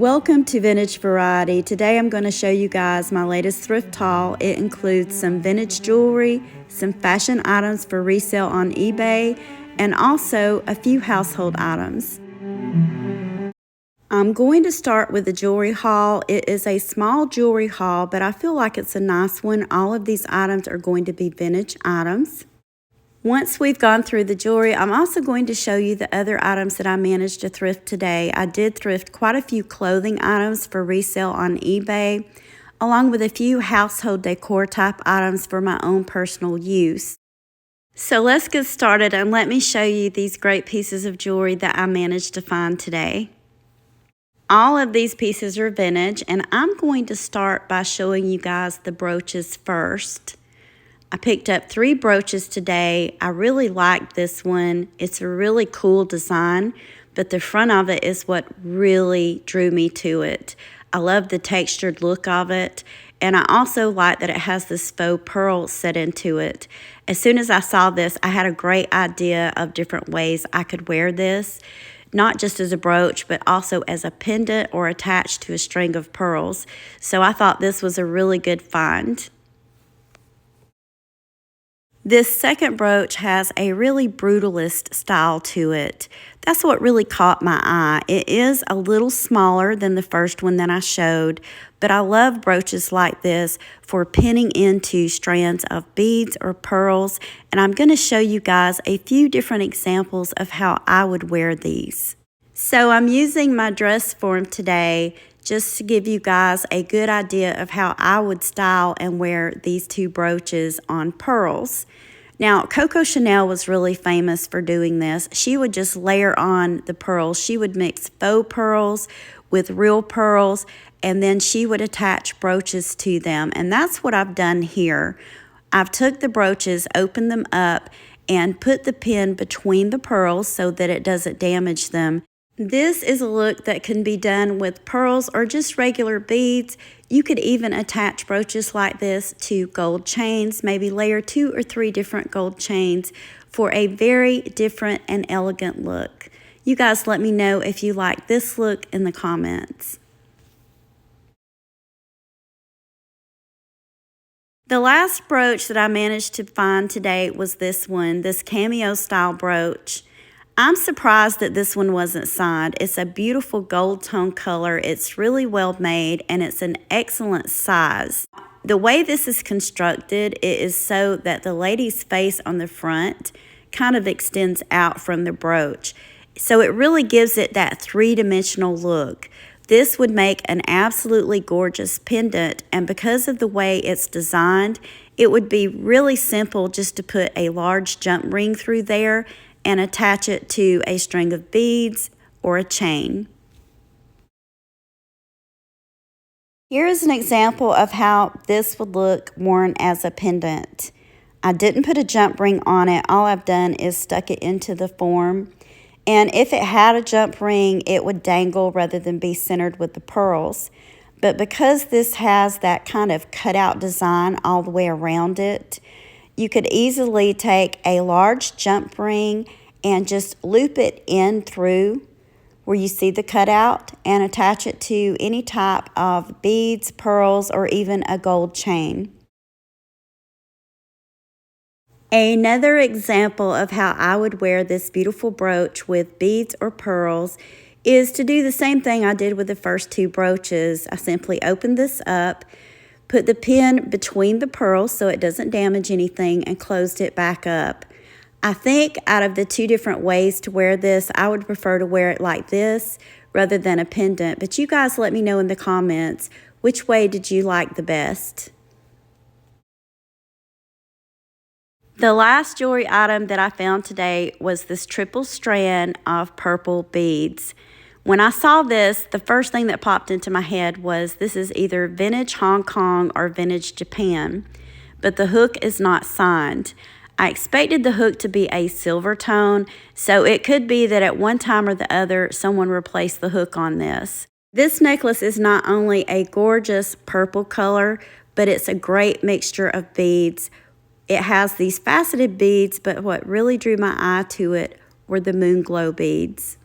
Welcome to Vintage Variety. Today I'm going to show you guys my latest thrift haul. It includes some vintage jewelry, some fashion items for resale on eBay, and also a few household items. I'm going to start with the jewelry haul. It is a small jewelry haul, but I feel like it's a nice one. All of these items are going to be vintage items. Once we've gone through the jewelry, I'm also going to show you the other items that I managed to thrift today. I did thrift quite a few clothing items for resale on eBay, along with a few household decor type items for my own personal use. So let's get started and let me show you these great pieces of jewelry that I managed to find today. All of these pieces are vintage, and I'm going to start by showing you guys the brooches first. I picked up 3 brooches today. I really like this one. It's a really cool design, but the front of it is what really drew me to it. I love the textured look of it, and I also like that it has this faux pearl set into it. As soon as I saw this, I had a great idea of different ways I could wear this, not just as a brooch, but also as a pendant or attached to a string of pearls. So I thought this was a really good find. This second brooch has a really brutalist style to it. That's what really caught my eye. It is a little smaller than the first one that I showed, but I love brooches like this for pinning into strands of beads or pearls, and I'm going to show you guys a few different examples of how I would wear these. So I'm using my dress form today just to give you guys a good idea of how I would style and wear these 2 brooches on pearls. Now, Coco Chanel was really famous for doing this. She would just layer on the pearls. She would mix faux pearls with real pearls, and then she would attach brooches to them. And that's what I've done here. I've took the brooches, opened them up, and put the pin between the pearls so that it doesn't damage them. This is a look that can be done with pearls or just regular beads. You could even attach brooches like this to gold chains, maybe layer 2 or 3 different gold chains for a very different and elegant look. You guys let me know if you like this look in the comments. The last brooch that I managed to find today was this one, this cameo style brooch. I'm surprised that this one wasn't signed. It's a beautiful gold tone color. It's really well made, and it's an excellent size. The way this is constructed, it is so that the lady's face on the front kind of extends out from the brooch. So it really gives it that 3-dimensional look. This would make an absolutely gorgeous pendant, and because of the way it's designed, it would be really simple just to put a large jump ring through there and attach it to a string of beads or a chain. Here is an example of how this would look worn as a pendant. I didn't put a jump ring on it. All I've done is stuck it into the form. And if it had a jump ring, it would dangle rather than be centered with the pearls. But because this has that kind of cutout design all the way around it, you could easily take a large jump ring and just loop it in through where you see the cutout and attach it to any type of beads, pearls, or even a gold chain. Another example of how I would wear this beautiful brooch with beads or pearls is to do the same thing I did with the first 2 brooches. I simply open this up, put the pin between the pearls so it doesn't damage anything, and closed it back up. I think out of the 2 different ways to wear this, I would prefer to wear it like this rather than a pendant. But you guys let me know in the comments, which way did you like the best? The last jewelry item that I found today was this triple strand of purple beads. When I saw this, the first thing that popped into my head was this is either vintage Hong Kong or vintage Japan, but the hook is not signed. I expected the hook to be a silver tone, so it could be that at one time or the other, someone replaced the hook on this. This necklace is not only a gorgeous purple color, but it's a great mixture of beads. It has these faceted beads, but what really drew my eye to it were the moon glow beads.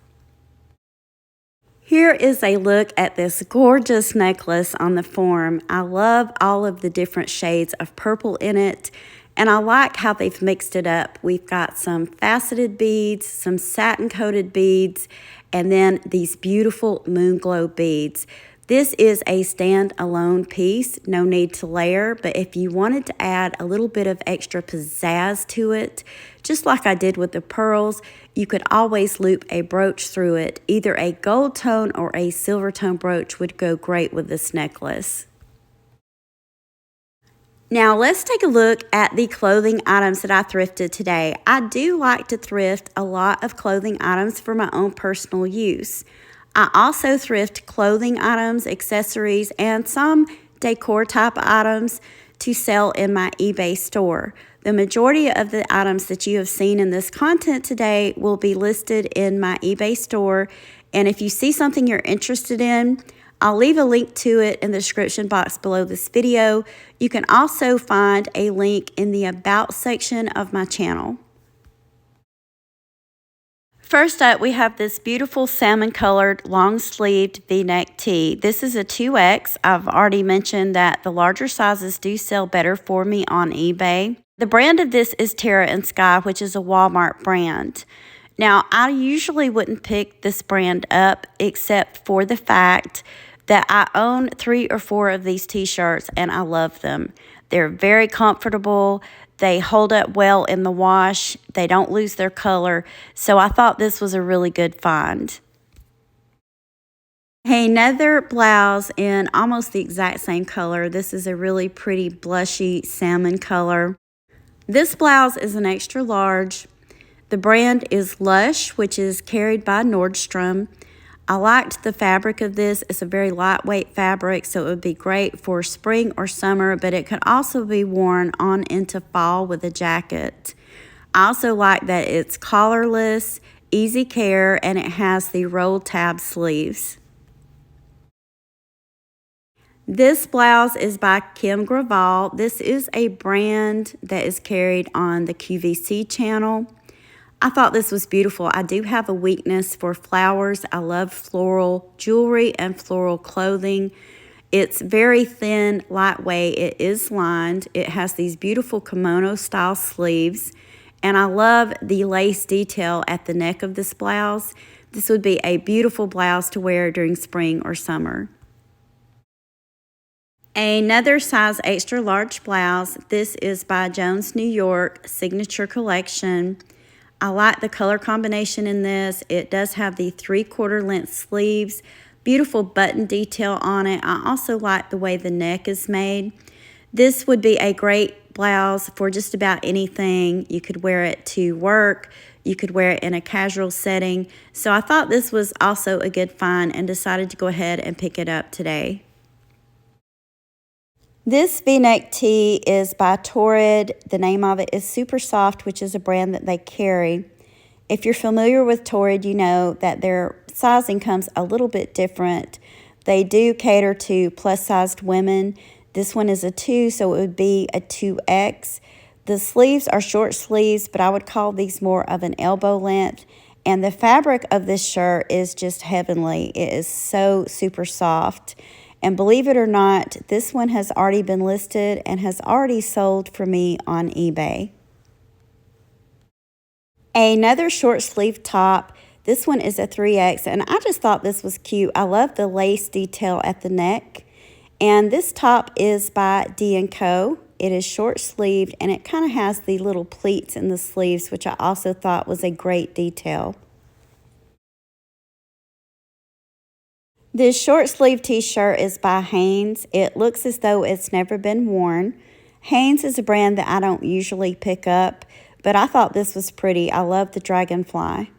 Here is a look at this gorgeous necklace on the form. I love all of the different shades of purple in it, and I like how they've mixed it up. We've got some faceted beads, some satin coated beads, and then these beautiful moon glow beads. This is a stand-alone piece, no need to layer, but if you wanted to add a little bit of extra pizzazz to it, just like I did with the pearls, you could always loop a brooch through it. Either a gold tone or a silver tone brooch would go great with this necklace. Now let's take a look at the clothing items that I thrifted today. I do like to thrift a lot of clothing items for my own personal use. I also thrift clothing items, accessories, and some decor type items to sell in my eBay store. The majority of the items that you have seen in this content today will be listed in my eBay store. And if you see something you're interested in, I'll leave a link to it in the description box below this video. You can also find a link in the About section of my channel. First up, we have this beautiful salmon colored long sleeved v-neck tee. This is a 2X. I've already mentioned that the larger sizes do sell better for me on eBay. The brand of this is Terra and Sky, which is a Walmart brand. Now, I usually wouldn't pick this brand up except for the fact that I own 3 or 4 of these t-shirts and I love them. They're very comfortable. They hold up well in the wash. They don't lose their color. So I thought this was a really good find. Another blouse in almost the exact same color. This is a really pretty blushy salmon color. This blouse is an extra large. The brand is Lush, which is carried by Nordstrom. I liked the fabric of this. It's a very lightweight fabric, so it would be great for spring or summer, but it could also be worn on into fall with a jacket. I also like that it's collarless, easy care, and it has the roll tab sleeves. This blouse is by Kim Graval. This is a brand that is carried on the QVC channel. I thought this was beautiful. I do have a weakness for flowers. I love floral jewelry and floral clothing. It's very thin, lightweight. It is lined. It has these beautiful kimono style sleeves. And I love the lace detail at the neck of this blouse. This would be a beautiful blouse to wear during spring or summer. Another size extra large blouse. This is by Jones New York Signature Collection. I like the color combination in this. It does have the 3/4 length sleeves, beautiful button detail on it. I also like the way the neck is made. This would be a great blouse for just about anything. You could wear it to work. You could wear it in a casual setting. So I thought this was also a good find and decided to go ahead and pick it up today. This v-neck tee is by Torrid. The name of it is Super Soft, which is a brand that they carry. If you're familiar with Torrid, you know that their sizing comes a little bit different. They do cater to plus-sized women. This one is a 2, so it would be a 2X. The sleeves are short sleeves, but I would call these more of an elbow length. And the fabric of this shirt is just heavenly. It is so super soft. And believe it or not, this one has already been listed and has already sold for me on eBay. Another short sleeve top. This one is a 3X, and I just thought this was cute. I love the lace detail at the neck. And this top is by D&Co. It is short sleeved, and it kind of has the little pleats in the sleeves, which I also thought was a great detail. This short sleeve t-shirt is by Hanes. It looks as though it's never been worn. Hanes is a brand that I don't usually pick up, but I thought this was pretty. I love the dragonfly.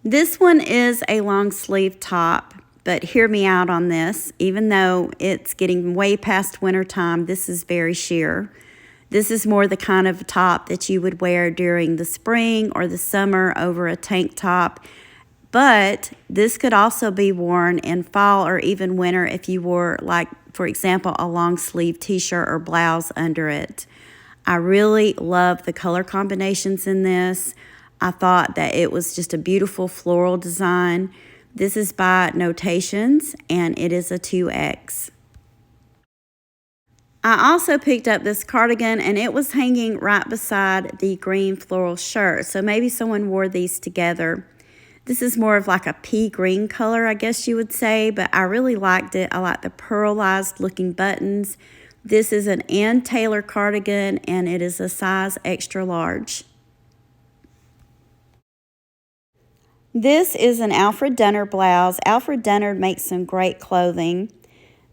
This one is a long sleeve top, but hear me out on this. Even though it's getting way past winter time, this is very sheer. This is more the kind of top that you would wear during the spring or the summer over a tank top. But this could also be worn in fall or even winter if you wore, like, for example, a long sleeve t-shirt or blouse under it. I really love the color combinations in this. I thought that it was just a beautiful floral design. This is by Notations, and it is a 2X. I also picked up this cardigan, and it was hanging right beside the green floral shirt, so maybe someone wore these together. This is more of like a pea green color, I guess you would say, but I really liked it. I like the pearlized looking buttons. This is an Ann Taylor cardigan, and it is a size extra large. This is an Alfred Dunner blouse. Alfred Dunner makes some great clothing.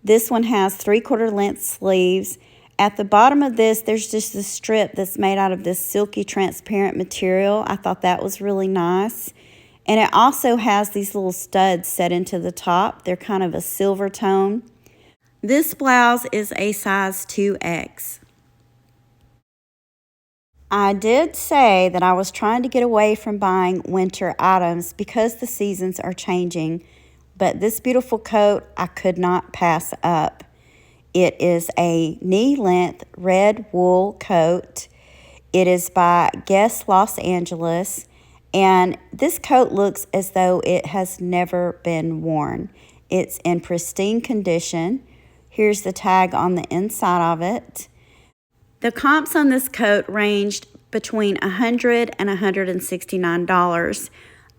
This one has 3/4 length sleeves. At the bottom of this, there's just this strip that's made out of this silky transparent material. I thought that was really nice. And it also has these little studs set into the top. They're kind of a silver tone. This blouse is a size 2X. I did say that I was trying to get away from buying winter items because the seasons are changing, but this beautiful coat I could not pass up. It is a knee-length red wool coat. It is by Guess Los Angeles, and this coat looks as though it has never been worn. It's in pristine condition. Here's the tag on the inside of it. The comps on this coat ranged between $100 and $169.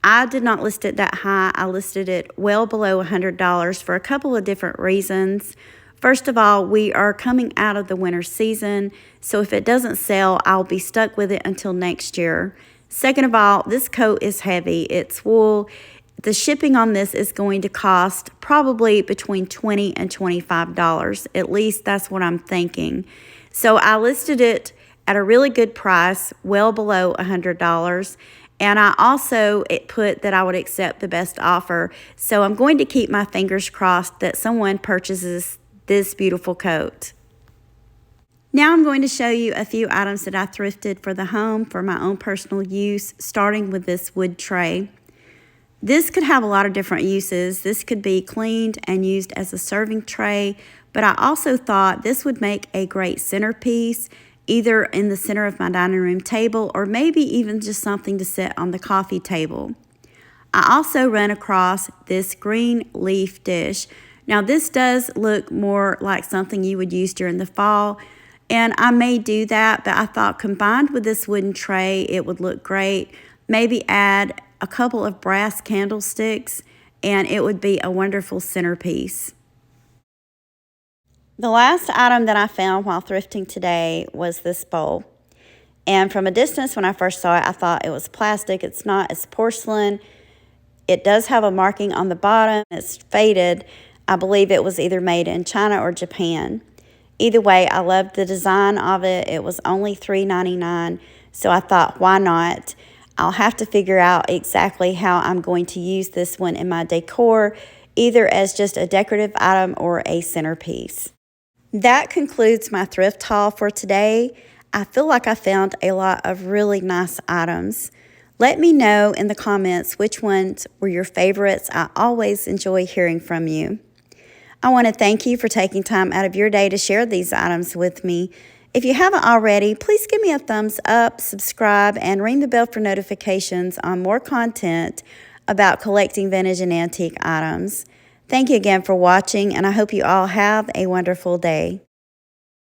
I did not list it that high. I listed it well below $100 for a couple of different reasons. First of all, we are coming out of the winter season, so if it doesn't sell, I'll be stuck with it until next year. Second of all, this coat is heavy. It's wool. The shipping on this is going to cost probably between $20 and $25. At least that's what I'm thinking. So I listed it at a really good price, well below $100. And I also put that I would accept the best offer. So I'm going to keep my fingers crossed that someone purchases this beautiful coat. Now I'm going to show you a few items that I thrifted for the home for my own personal use, starting with this wood tray. This could have a lot of different uses. This could be cleaned and used as a serving tray, but I also thought this would make a great centerpiece, either in the center of my dining room table or maybe even just something to sit on the coffee table. I also ran across this green leaf dish. Now this does look more like something you would use during the fall, and I may do that, but I thought combined with this wooden tray, it would look great. Maybe add a couple of brass candlesticks, and it would be a wonderful centerpiece. The last item that I found while thrifting today was this bowl. And from a distance, when I first saw it, I thought it was plastic. It's not, it's porcelain. It does have a marking on the bottom. It's faded. I believe it was either made in China or Japan. Either way, I loved the design of it. It was only $3.99, so I thought, why not? I'll have to figure out exactly how I'm going to use this one in my decor, either as just a decorative item or a centerpiece. That concludes my thrift haul for today. I feel like I found a lot of really nice items. Let me know in the comments which ones were your favorites. I always enjoy hearing from you. I want to thank you for taking time out of your day to share these items with me. If you haven't already, please give me a thumbs up, subscribe, and ring the bell for notifications on more content about collecting vintage and antique items. Thank you again for watching, and I hope you all have a wonderful day.